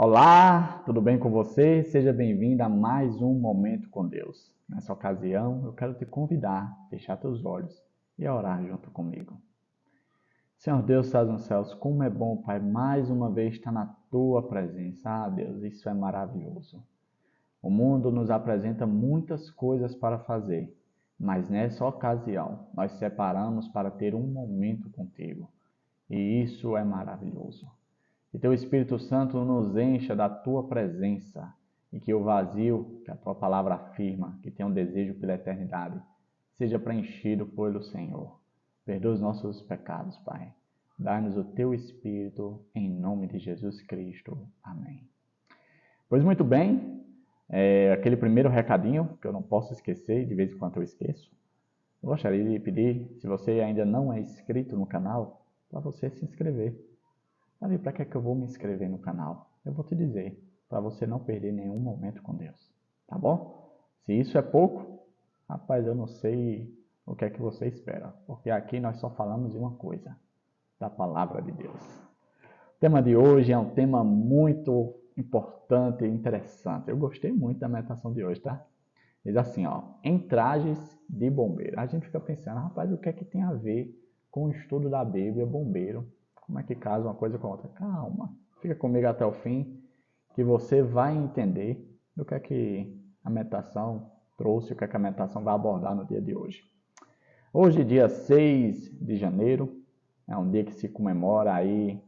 Olá, tudo bem com você? Seja bem-vindo a mais um Momento com Deus. Nessa ocasião, eu quero te convidar a fechar teus olhos e a orar junto comigo. Senhor Deus, estás nos céus, como é bom, Pai, mais uma vez estar na tua presença. Ah, Deus, isso é maravilhoso. O mundo nos apresenta muitas coisas para fazer, mas nessa ocasião, nós separamos para ter um momento contigo. E isso é maravilhoso. Que teu Espírito Santo nos encha da tua presença e que o vazio, que a tua palavra afirma, que tem um desejo pela eternidade, seja preenchido pelo Senhor. Perdoa os nossos pecados, Pai. Dá-nos o teu Espírito, em nome de Jesus Cristo. Amém. Pois muito bem, aquele primeiro recadinho que eu não posso esquecer, de vez em quando eu esqueço. Eu gostaria de pedir, se você ainda não é inscrito no canal, para você se inscrever. Sabe para que eu vou me inscrever no canal? Eu vou te dizer, para você não perder nenhum momento com Deus. Tá bom? Se isso é pouco, rapaz, eu não sei o que é que você espera. Porque aqui nós só falamos de uma coisa, da palavra de Deus. O tema de hoje é um tema muito importante e interessante. Eu gostei muito da meditação de hoje, tá? Diz assim, ó, em trajes de bombeiro. A gente fica pensando, rapaz, o que é que tem a ver com o estudo da Bíblia, bombeiro? Como é que casa uma coisa com a outra? Calma, fica comigo até o fim, que você vai entender o que é que a meditação trouxe, o que é que a meditação vai abordar no dia de hoje. Hoje, dia 6 de janeiro, é um dia que se comemora aí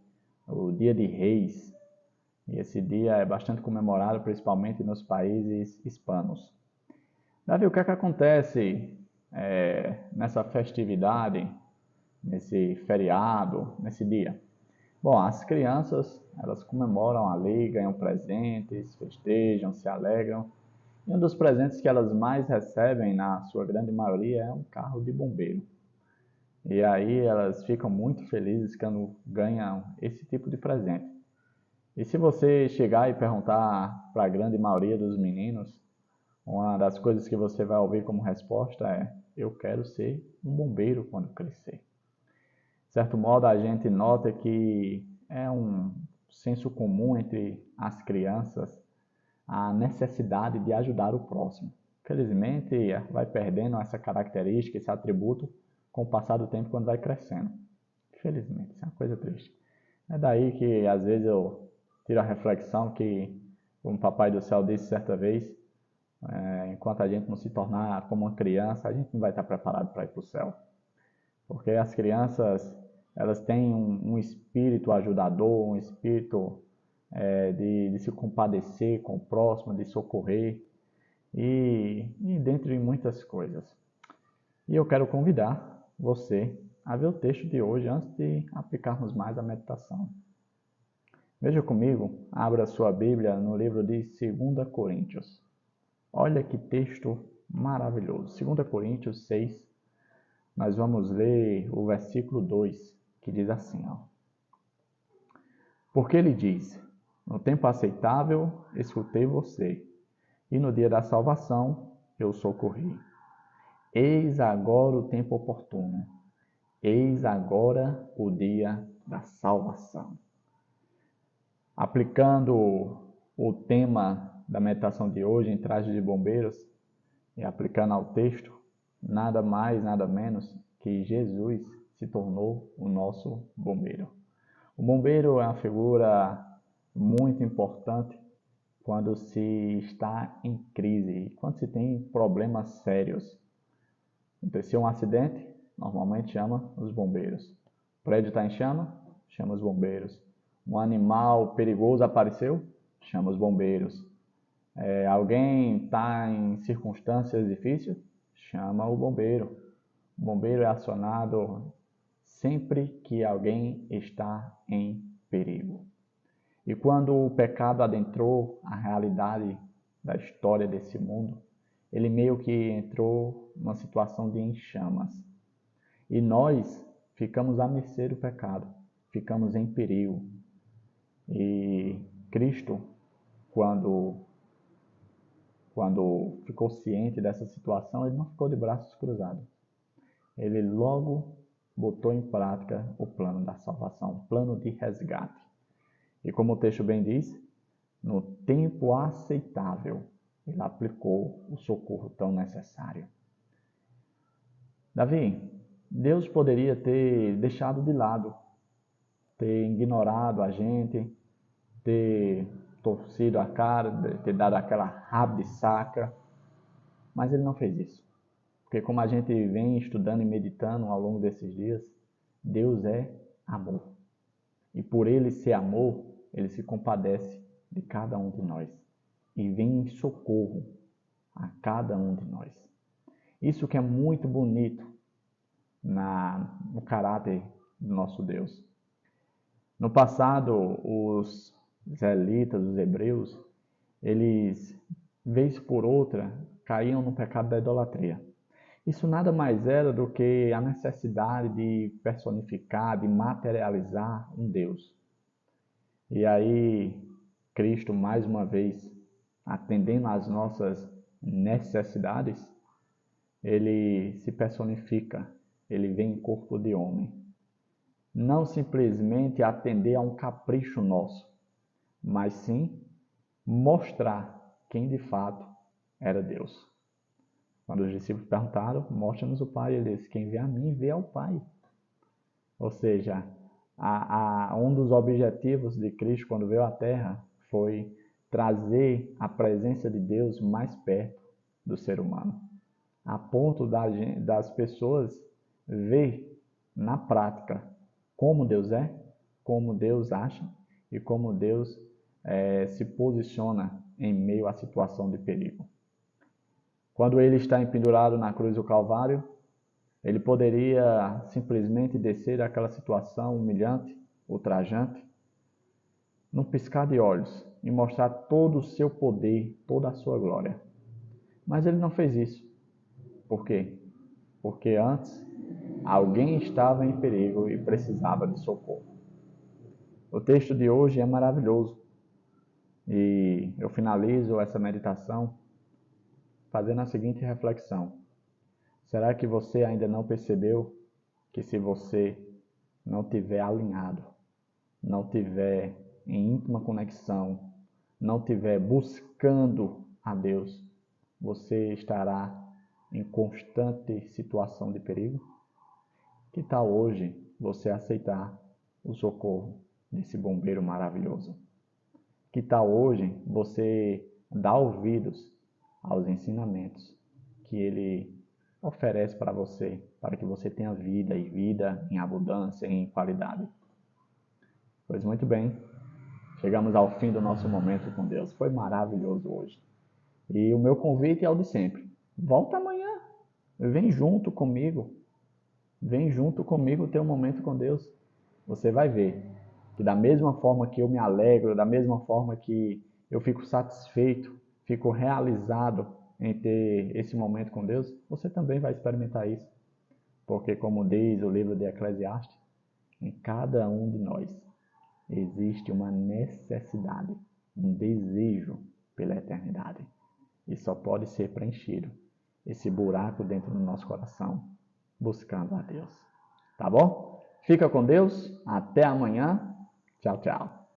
o Dia de Reis. E esse dia é bastante comemorado, principalmente nos países hispanos. Davi, o que é que acontece nessa festividade, nesse feriado, nesse dia? Bom, as crianças, elas comemoram ali, ganham presentes, festejam, se alegram. E um dos presentes que elas mais recebem, na sua grande maioria, é um carro de bombeiro. E aí elas ficam muito felizes quando ganham esse tipo de presente. E se você chegar e perguntar para a grande maioria dos meninos, uma das coisas que você vai ouvir como resposta é: eu quero ser um bombeiro quando crescer. De certo modo, a gente nota que é um senso comum entre as crianças a necessidade de ajudar o próximo. Felizmente, vai perdendo essa característica, esse atributo, com o passar do tempo quando vai crescendo. Felizmente, isso é uma coisa triste. É daí que, às vezes, eu tiro a reflexão que, como o Papai do Céu disse certa vez, enquanto a gente não se tornar como uma criança, a gente não vai estar preparado para ir para o céu. Porque as crianças, elas têm um espírito ajudador, um espírito de se compadecer com o próximo, de socorrer e dentre muitas coisas. E eu quero convidar você a ver o texto de hoje antes de aplicarmos mais a meditação. Veja comigo, abra sua Bíblia no livro de 2 Coríntios. Olha que texto maravilhoso. 2 Coríntios 6, nós vamos ler o versículo 2, que diz assim, ó. Porque ele diz, no tempo aceitável escutei você, e no dia da salvação eu socorri. Eis agora o tempo oportuno, eis agora o dia da salvação. Aplicando o tema da meditação de hoje em trajes de bombeiros, e aplicando ao texto, nada mais, nada menos que Jesus se tornou o nosso bombeiro. O bombeiro é uma figura muito importante quando se está em crise, quando se tem problemas sérios. Aconteceu um acidente, normalmente chama os bombeiros. O prédio está em chama, chama os bombeiros. Um animal perigoso apareceu, chama os bombeiros. Alguém está em circunstâncias difíceis, chama o bombeiro. O bombeiro é acionado sempre que alguém está em perigo. E quando o pecado adentrou a realidade da história desse mundo, ele meio que entrou numa situação de enxamas. E nós ficamos à mercê do pecado, ficamos em perigo. E Cristo, quando ficou ciente dessa situação, ele não ficou de braços cruzados. Ele logo botou em prática o plano da salvação, o plano de resgate. E como o texto bem diz, no tempo aceitável, ele aplicou o socorro tão necessário. Davi, Deus poderia ter deixado de lado, ter ignorado a gente, ter torcido a cara, ter dado aquela rabisaca, mas ele não fez isso. Porque como a gente vem estudando e meditando ao longo desses dias, Deus é amor. E por ele ser amor, ele se compadece de cada um de nós e vem em socorro a cada um de nós. Isso que é muito bonito no caráter do nosso Deus. No passado, os israelitas, os hebreus, eles, vez por outra, caíam no pecado da idolatria. Isso nada mais era do que a necessidade de personificar, de materializar um Deus. E aí, Cristo, mais uma vez, atendendo às nossas necessidades, ele se personifica, ele vem em corpo de homem. Não simplesmente atender a um capricho nosso, mas sim mostrar quem de fato era Deus. Quando os discípulos perguntaram, mostra-nos o Pai, ele disse, quem vê a mim, vê ao Pai. Ou seja, um dos objetivos de Cristo quando veio à Terra foi trazer a presença de Deus mais perto do ser humano, a ponto das pessoas ver na prática como Deus é, como Deus acha e como Deus se posiciona em meio à situação de perigo. Quando ele está empendurado na cruz do Calvário, ele poderia simplesmente descer daquela situação humilhante, ultrajante, num piscar de olhos e mostrar todo o seu poder, toda a sua glória. Mas ele não fez isso. Por quê? Porque antes alguém estava em perigo e precisava de socorro. O texto de hoje é maravilhoso e eu finalizo essa meditação fazendo a seguinte reflexão. Será que você ainda não percebeu que se você não tiver alinhado, não tiver em íntima conexão, não tiver buscando a Deus, você estará em constante situação de perigo? Que tal hoje você aceitar o socorro desse bombeiro maravilhoso? Que tal hoje você dar ouvidos aos ensinamentos que ele oferece para você, para que você tenha vida e vida em abundância e em qualidade? Pois muito bem, chegamos ao fim do nosso momento com Deus. Foi maravilhoso hoje. E o meu convite é o de sempre. Volta amanhã, vem junto comigo. Vem junto comigo ter um momento com Deus. Você vai ver que da mesma forma que eu me alegro, da mesma forma que eu fico satisfeito, fico realizado em ter esse momento com Deus, você também vai experimentar isso. Porque como diz o livro de Eclesiastes, em cada um de nós existe uma necessidade, um desejo pela eternidade. E só pode ser preenchido esse buraco dentro do nosso coração, buscando a Deus. Tá bom? Fica com Deus. Até amanhã. Tchau, tchau.